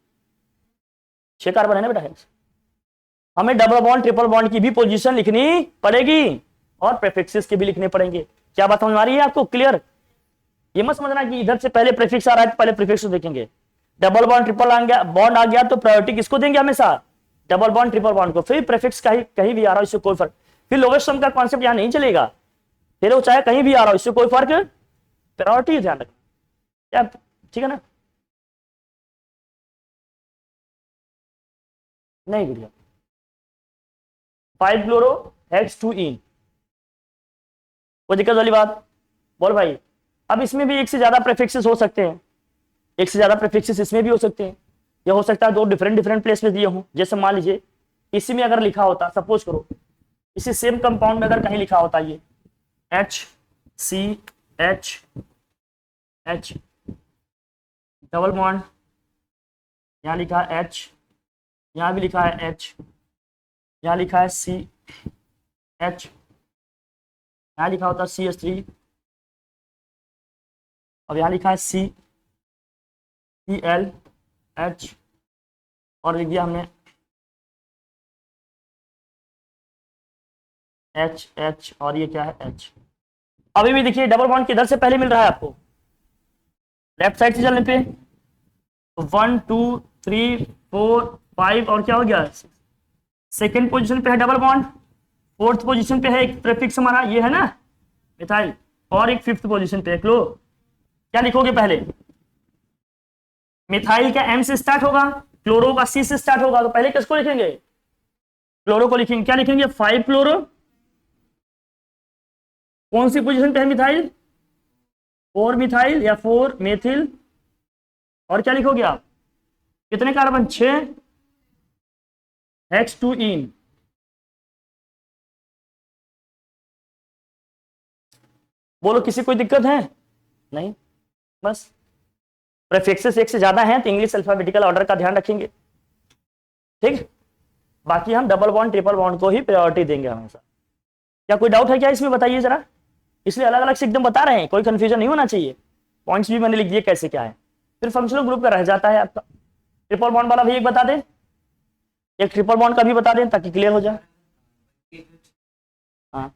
6 कार्बन है ना बेटा हेक्स, हमें डबल बॉन्ड ट्रिपल बॉन्ड की भी पोजीशन लिखनी पड़ेगी, और प्रीफिक्सेस के भी लिखने पड़ेंगे। क्या बात समझ आ रही है आपको, क्लियर। ये मत समझना कि इधर से पहले प्रीफिक्स आ रहा है तो पहले प्रीफिक्स देखेंगे। डबल बॉन्ड ट्रिपल बॉन्ड आ गया तो प्रायोरिटी किसको देंगे हमेशा, डबल बॉन्ड ट्रिपल बॉन्ड को। फिर प्रीफिक्स कहीं भी आ रहा हो इससे कोई फर्क, फिर लोवेस्ट सम का कॉन्सेप्ट यहां नहीं चलेगा, फिर वो चाहे कहीं भी आ रहा हो इससे कोई फर्क, प्रायोरिटी ध्यान रखना क्या, ठीक है ना। नहीं गुड़िया, 5 क्लोरो हेक्स 2 इन, कोई दिक्कत वाली बात, बोल भाई। अब इसमें भी एक से ज्यादा प्रीफिक्सेस हो सकते हैं, एक से ज्यादा प्रीफिक्सेस इसमें भी हो सकते हैं, या हो सकता है दो डिफरेंट प्लेस में दिए हों। जैसे मान लीजिए इसी में अगर लिखा होता, सपोज करो इसी सेम कंपाउंड में अगर कहीं लिखा होता ये HCH डबल बॉन्ड, यहां लिखा है H, यहां भी लिखा है H, यहां लिखा है CH, यहां लिखा होता CH3, अब यहां लिखा है ClH, और लिख दिया हमने HH, और ये क्या है H। अभी भी देखिए डबल बॉन्ड किधर से पहले मिल रहा है आपको, लेफ्ट साइड से चलने पे, तो 1 2 3 4 5 और क्या हो गया, सेकेंड पोजीशन पे है डबल बॉन्ड, फोर्थ पोजीशन पे है एक प्रीफिक्स हमारा ये है ना मिथाइल, और एक फिफ्थ पोजीशन पे है क्लो। क्या लिखोगे पहले, मिथाइल का M से स्टार्ट होगा, क्लोरो का C से स्टार्ट होगा, तो पहले किसको लिखेंगे, क्लोरो को लिखेंगे। क्या लिखेंगे, 5 क्लोरो, कौन सी पोजीशन पे है मिथाइल, 4 मिथाइल या 4 मेथिल, और क्या लिखोगे आप, कितने कार्बन 6, हेक्स 2 इन। बोलो किसी कोई दिक्कत है, नहीं, बस प्रीफिक्सेस एक से ज्यादा हैं तो इंग्लिश अल्फाबेटिकल ऑर्डर का ध्यान रखेंगे, ठीक। बाकी हम डबल बॉन्ड ट्रिपल बॉन्ड को ही प्रायोरिटी देंगे हमेशा। क्या कोई डाउट है क्या इसमें, बताइए जरा, इसलिए अलग अलग से एकदम बता रहे हैं, कोई कंफ्यूजन नहीं होना चाहिए। पॉइंट्स भी मैंने लिख दिए कैसे क्या है, फिर फंक्शनल ग्रुप का रह जाता है आपका। ट्रिपल बॉन्ड वाला भी एक बता दें, एक ट्रिपल बॉन्ड का भी बता दें ताकि क्लियर हो जाए। हाँ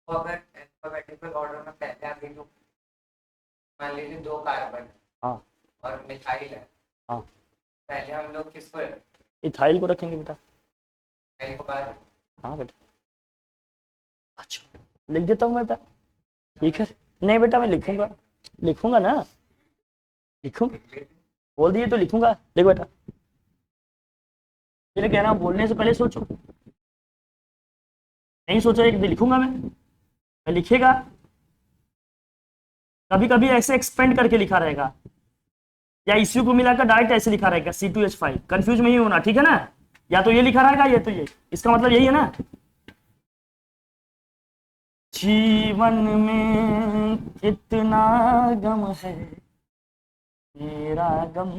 अगर अल्फाबेटिकल ऑर्डर में पहले आगे जो मान लीजिए 2 कार्बन हाँ और मिथाइल है, हाँ, पहले हम लोग किसको इथाइल को रखेंगे बेटा, मिथाइल को बाद, हाँ बेटा, अच्छा लिख देता हूँ बेटा, ठीक है। नहीं बेटा मैं लिखूंगा, लिखूंगा ना, लिखूंगा, बोल दिए तो लिखूंगा, देख बेटा मेरे कहना बोलने से पहले सोचो, नहीं सोचो एक लिखूंगा मैं लिखेगा, कभी कभी ऐसे एक्सपेंड करके लिखा रहेगा, या इश्यू को मिलाकर डायरेक्ट ऐसे लिखा रहेगा C2H5, कंफ्यूज में ही होना, ठीक है ना। या तो ये लिखा रहेगा या तो ये, इसका मतलब यही है ना, जीवन में इतना गम है मेरा गम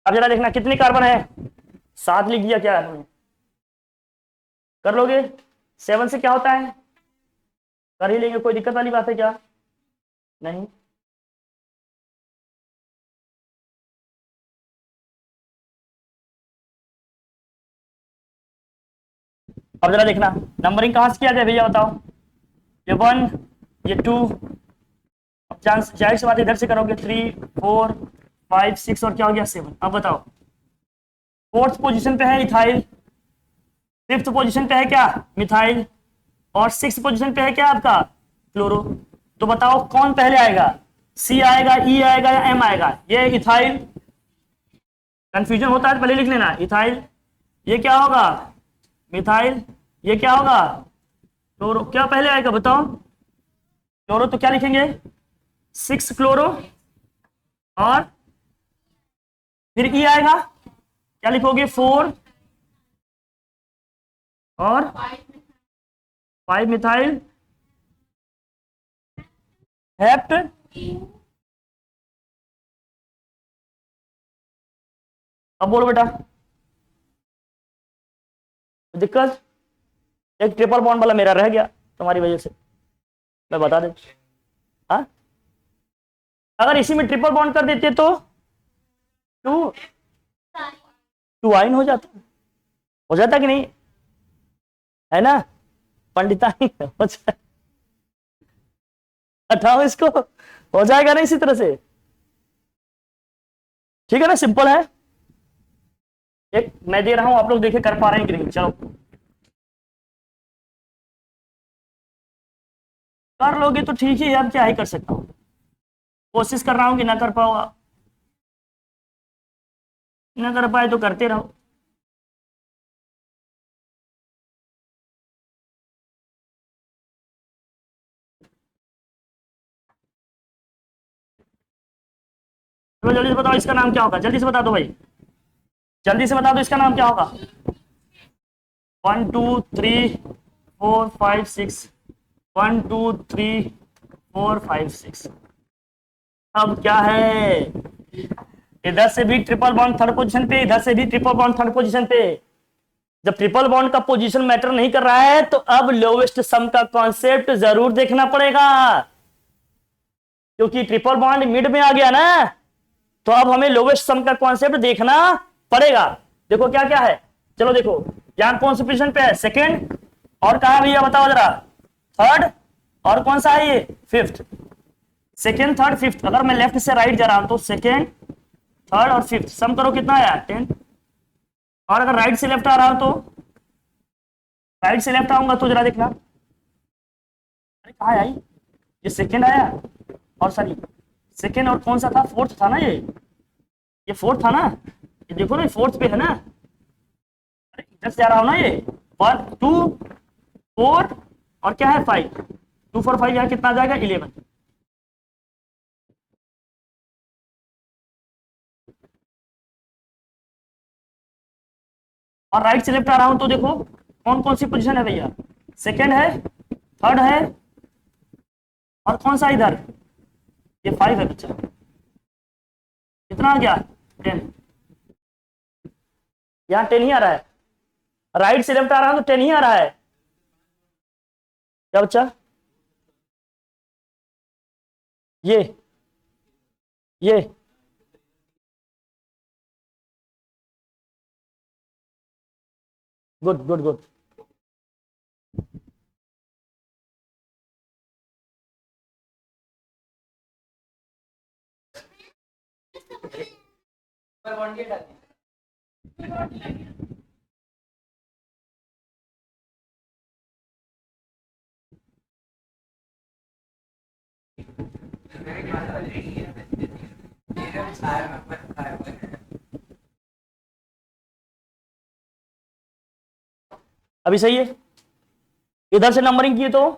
अब जरा देखना कितने कार्बन है, 7 लिख दिया क्या है, कर लोगे। 7 से क्या होता है, कर ही लेंगे, कोई दिक्कत वाली बात है क्या, नहीं। अब जरा देखना नंबरिंग कहां से किया जाए भैया बताओ, ये 1 ये 2, अब जाहिर सी बात इधर से करोगे 3 4 5 6 और क्या हो गया 7। अब बताओ 4th पोजीशन पे है इथाइल, 5th पोजीशन पे है क्या मिथाइल, और 6th पोजीशन पे है क्या आपका क्लोरो। तो बताओ कौन पहले आएगा, सी आएगा, ई आएगा या एम आएगा। ये इथाइल, कंफ्यूजन होता है तो पहले लिख लेना इथाइल, ये क्या होगा मिथाइल, ये क्या होगा क्लोरो। क्या पहले आएगा बताओ, क्लोरो तो क्या लिखेंगे 6 क्लोरो, और फिर ई आएगा, क्या लिखोगे 4 और 5 मिथाइल हेप्ट, अब बोलो बेटा दिक्कत, एक ट्रिपल बॉन्ड वाला मेरा रह गया तुम्हारी वजह से, मैं बता दे। हाँ अगर इसी में ट्रिपल बॉन्ड कर देते तो टू आइन हो जाता कि नहीं, है ना पंडिता हो जाए, हटाओ इसको, हो जाएगा ना इसी तरह से, ठीक है ना, सिंपल है। एक मैं दे रहा हूं, आप लोग देखे कर पा रहे हैं कि नहीं, चलो कर लोगे तो ठीक है यार, क्या ही कर सकता हूं, कोशिश कर रहा हूं कि ना कर पाओ, ना कर पाए तो करते रहो। तो जल्दी से बताओ इसका नाम क्या होगा, जल्दी से बता दो भाई, जल्दी से बता दो इसका नाम क्या होगा। 1 2 3 4 5 6, 1 2 3 4 5 6। अब क्या है, इधर से भी ट्रिपल बॉन्ड थर्ड पोजीशन पे, इधर से भी ट्रिपल बॉन्ड थर्ड पोजीशन पे। जब ट्रिपल बॉन्ड का पोजीशन मैटर नहीं कर रहा है तो अब लोवेस्ट सम का कॉन्सेप्ट जरूर देखना पड़ेगा, क्योंकि ट्रिपल बॉन्ड मिड में आ गया ना, तो अब हमें लोवेस्ट सम का कॉन्सेप्ट देखना पड़ेगा। देखो क्या क्या है, चलो देखो यहां कौन सी पोजीशन पे है, सेकेंड, और कहा भैया बताओ जरा, थर्ड, और कौन सा है ये 5th, सेकेंड थर्ड 5th। अगर मैं लेफ्ट से राइट जा रहा हूं तो सेकेंड थर्ड और 5th, सम करो कितना आया 10। और अगर राइट से लेफ्ट आ रहा हूं तो, राइट से लेफ्ट आऊंगा तो जरा देखना, अरे कहा आई, ये सेकेंड आया, और सॉरी सेकेंड और कौन सा था, 4th था ना, ये 4th था ना, ये देखो ना 4th पे है ना, अरे इधर से आ रहा हूं ना ये, 1 2 4 और क्या है 5, 2 4 5, यहाँ कितना आ जाएगा 11। और राइट से लेफ्ट आ रहा हूं तो देखो कौन कौन सी पोजीशन है भैया, सेकेंड है, थर्ड है, और कौन सा इधर, ये 5 है बच्चा, कितना आ गया 10, यहाँ 10 ही आ रहा है, राइट से लेफ्ट आ रहा हूं तो 10 ही आ रहा है, क्या बच्चा, ये गुड गुड गुड, अभी सही है। इधर से नंबरिंग किए तो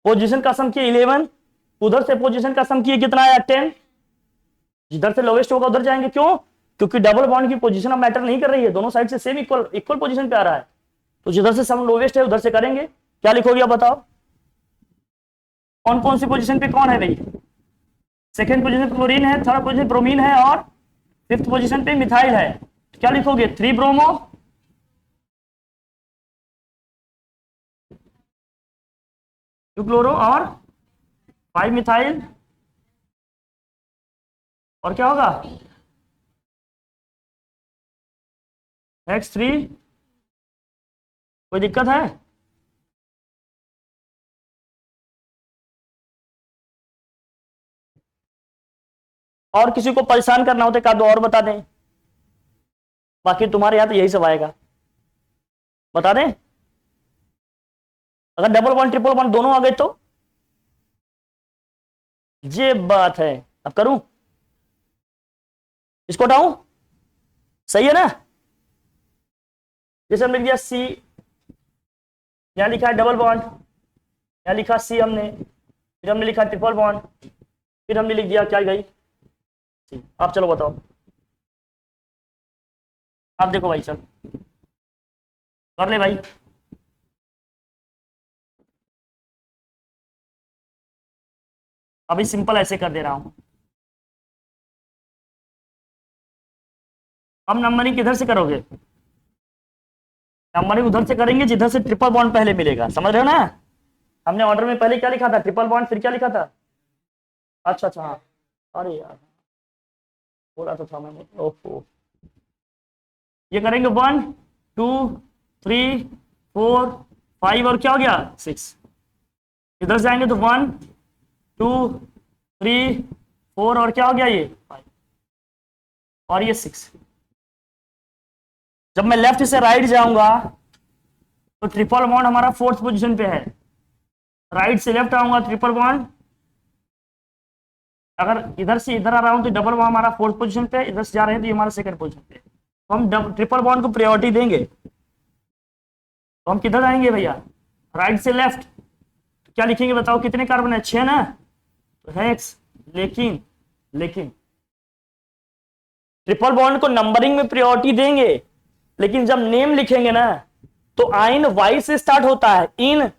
पोजीशन का सम किए 11, उधर से पोजीशन का सम किए कितना आया 10, जिधर से लोवेस्ट होगा उधर जाएंगे, क्यों, क्योंकि डबल बॉन्ड की पोजीशन अब मैटर नहीं कर रही है, दोनों साइड से सेम इक्वल इक्वल पोजीशन पे आ रहा है, तो जिधर से सम लोवेस्ट है उधर से करेंगे। क्या लिखोगे अब बताओ, कौन कौन सी पोजीशन पे कौन है भाई, सेकेंड पोजीशन पे क्लोरीन है, थर्ड पोजीशन ब्रोमीन है और फिफ्थ पोजीशन पे मिथाइल है। तो क्या लिखोगे? 3 ब्रोमो, 2 क्लोरो और 5 मिथाइल, और क्या होगा? X3। कोई दिक्कत है? और किसी को परेशान करना हो तो एक दो और बता दें, बाकी तुम्हारे यहाँ तो यही सब आएगा। बता दें? अगर डबल बॉन्ड ट्रिपल बॉन्ड दोनों आ गए तो ये बात है। अब करूं? इसको हटाऊं? सही है ना? जैसे हमने लिख दिया सी, यहां लिखा है डबल बॉन्ड, यहां लिखा सी हमने, फिर हमने लिखा ट्रिपल बॉन्ड, फिर हमने लिख दिया क्या गई सी। आप चलो बताओ, आप देखो भाई, चल कर ले भाई। अभी सिंपल ऐसे कर दे रहा हूं। अब नंबरिंग किधर से करोगे? नंबरिंग उधर से करेंगे जिधर से ट्रिपल बॉन्ड पहले मिलेगा, समझ रहे हो ना? हमने ऑर्डर में पहले क्या लिखा था? ट्रिपल बॉन्ड, फिर क्या लिखा था? अच्छा अच्छा, हाँ, अरे यार बोला तो था मैंने, ओहो। ये करेंगे 1 2 3 4 5 और क्या हो गया 6। इधर से आएंगे तो 1 2 3 4 और क्या हो गया ये 5 और ये 6। जब मैं लेफ्ट से राइट जाऊंगा तो ट्रिपल बॉन्ड हमारा फोर्थ पोजीशन पे है, राइट से लेफ्ट आऊंगा ट्रिपल बॉन्ड, अगर इधर से इधर आ रहा हूं तो डबल बॉन्ड हमारा फोर्थ पोजीशन पे, इधर से जा रहे हैं तो ये हमारा सेकंड पोजीशन पे। तो हम ट्रिपल बॉन्ड को प्रायोरिटी देंगे, तो हम किधर आएंगे भैया? राइट से लेफ्ट। तो क्या लिखेंगे बताओ? कितने कार्बन है? 6 ना? तो हेक्स। लेकिन लेकिन ट्रिपल बॉन्ड को नंबरिंग में प्रायोरिटी देंगे, लेकिन जब नेम लिखेंगे ना तो आइन वाई से स्टार्ट होता है, इन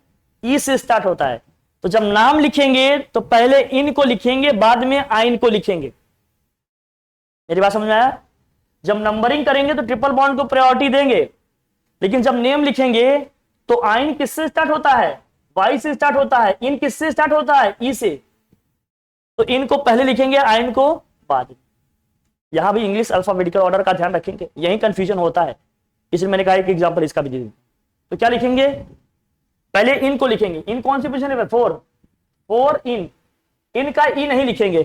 ई से स्टार्ट होता है। तो जब नाम लिखेंगे तो पहले इन को लिखेंगे, बाद में आइन को लिखेंगे। मेरी बात समझ में आया? जब नंबरिंग करेंगे तो ट्रिपल बॉन्ड को प्रायोरिटी देंगे, लेकिन जब नेम लिखेंगे तो आइन किससे स्टार्ट होता है? वाई से स्टार्ट होता है। इन किससे स्टार्ट होता है? ई से। तो इन को पहले लिखेंगे, आइन को बाद में। यहां भी इंग्लिश अल्फाबेटिकल ऑर्डर का ध्यान रखेंगे, यही कंफ्यूजन होता है, इसलिए मैंने कहा एक एग्जांपल इसका भी दे दूं। तो क्या लिखेंगे? पहले इन को लिखेंगे। इन कौन सी पोजीशन है? 4 इन का ई नहीं लिखेंगे।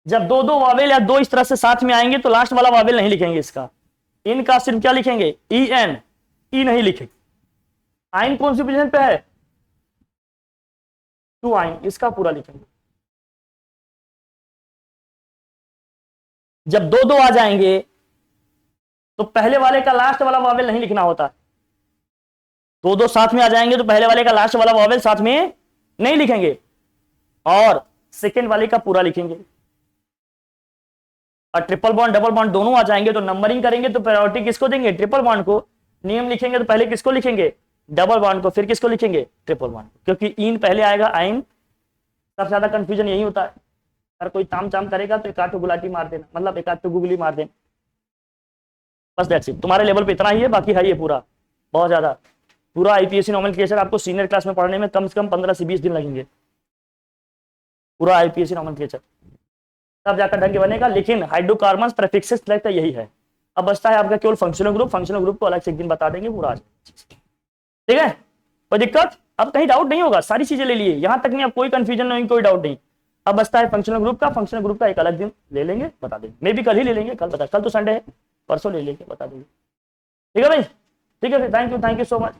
जब दो दो वावेल या दो इस तरह से साथ में आएंगे तो लास्ट वाला वावेल नहीं लिखेंगे इसका। इन का सिर्फ क्या लिखेंगे? ई एन, ई नहीं लिखेंगे। आइन कौन सी पोजीशन पे है? 2 आइन, इसका पूरा लिखेंगे। जब दो दो आ जाएंगे तो पहले वाले का लास्ट वाला वावेल नहीं लिखना होता। दो दो साथ में आ जाएंगे तो पहले वाले का लास्ट वाला वावेल साथ में नहीं लिखेंगे और सेकेंड वाले का पूरा लिखेंगे। और ट्रिपल बॉन्ड डबल बॉन्ड दोनों आ जाएंगे तो नंबरिंग करेंगे तो प्रायोरिटी किसको देंगे? ट्रिपल बॉन्ड को। नियम लिखेंगे तो पहले किसको लिखेंगे? डबल बॉन्ड को, फिर किसको लिखेंगे? ट्रिपल बॉन्ड को, क्योंकि इन पहले आएगा, आइन। सबसे ज्यादा कंफ्यूजन यही होता है। अगर कोई ताम चाम करेगा तो एक आठ गुलाटी मार देना, मतलब एक आठ गुगली मार देना, बस दैट्स इट। तुम्हारे लेवल पे इतना ही है, बाकी है ये पूरा बहुत ज्यादा। पूरा आईपीएससी नोमेनक्लेचर आपको सीनियर क्लास में पढ़ने में कम से कम 15 से 20 दिन लगेंगे, पूरा आईपीएससी नोमेनक्लेचर तब जाकर ढंग के बनेगा। लेकिन हाइड्रोकार्बन प्रीफिक्सेस लगता यही है। अब बचता है आपका केवल फंक्शनल ग्रुप। फंक्शनल ग्रुप को अलग से एक दिन बता देंगे पूरा, ठीक है? कोई दिक्कत? अब कहीं डाउट नहीं होगा, सारी चीजें ले लिए यहां तक में, अब कोई कंफ्यूजन नहीं, कोई डाउट नहीं। अब बचता है फंक्शनल ग्रुप का। फंक्शनल ग्रुप का एक अलग दिन ले लेंगे, बता देंगे। मे भी कल ही ले लेंगे, कल बता, कल तो संडे है, परसों ले लेंगे, बता देंगे। ठीक है भाई? ठीक है, थैंक यू सो मच।